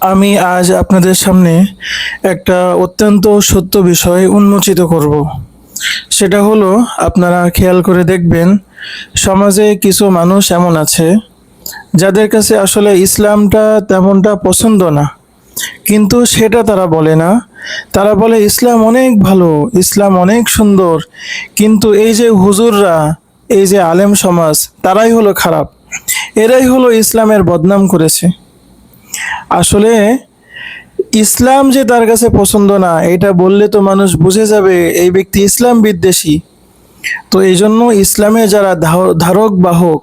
আমি আজ আপনাদের সামনে একটা অত্যন্ত সত্য বিষয় উন্মোচিত করব। সেটা হলো, আপনারা খেয়াল করে দেখবেন, সমাজে কিছু মানুষ এমন আছে যাদের কাছে আসলে ইসলামটা তেমনটা পছন্দ না, কিন্তু সেটা তারা বলে না। তারা বলে ইসলাম অনেক ভালো, ইসলাম অনেক সুন্দর, কিন্তু এই যে হুজুররা, এই যে আলেম সমাজ, তারাই হলো খারাপ, এরাই হলো ইসলামের বদনাম করেছে। আসলে ইসলাম যে তার কাছে পছন্দ না, এটা বললে তো মানুষ বুঝে যাবে এই ব্যক্তি ইসলাম বিদ্বেষী। তো এই জন্য ইসলামের যারা ধারক বাহক,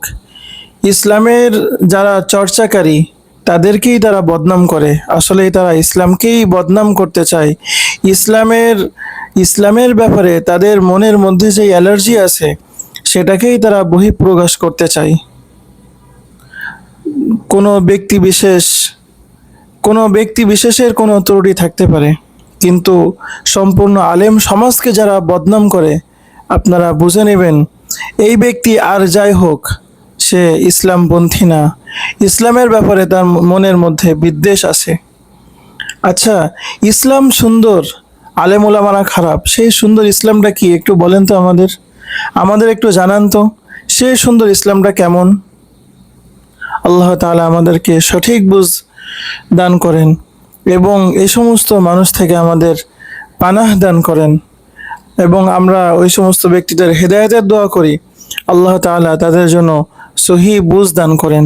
ইসলামের যারা চর্চাকারী, তাদেরকেই তারা বদনাম করে। আসলে তারা ইসলামকেই বদনাম করতে চায়। ইসলামের ইসলামের ব্যাপারে তাদের মনের মধ্যে যে অ্যালার্জি আছে, সেটাকেই তারা বহিঃপ্রকাশ করতে চায়। কোনো ব্যক্তি বিশেষ কোনো ব্যক্তি বিশেষের কোনো ত্রুটি থাকতে পারে, কিন্তু সম্পূর্ণ আলেম সমাজকে যারা বদনাম করে, আপনারা বুঝে নেবেন এই ব্যক্তি আর যাই হোক, সে ইসলামপন্থী না। ইসলামের ব্যাপারে তার মনের মধ্যে বিদ্বেষ আছে। আচ্ছা, ইসলাম সুন্দর, আলেম ওলামারা খারাপ, সেই সুন্দর ইসলামটা কি একটু বলেন তো আমাদের আমাদের একটু জানান তো, সেই সুন্দর ইসলামটা কেমন? আল্লাহ তাআলা আমাদেরকে সঠিক বুঝ দান করেন এবং এই সমস্ত মানুষ থেকে আমাদের পানাহ দান করেন, এবং আমরা ওই সমস্ত ব্যক্তিদের হেদায়েতের দোয়া করি। আল্লাহ তাআলা তাদের জন্য সহি বুঝ দান করেন।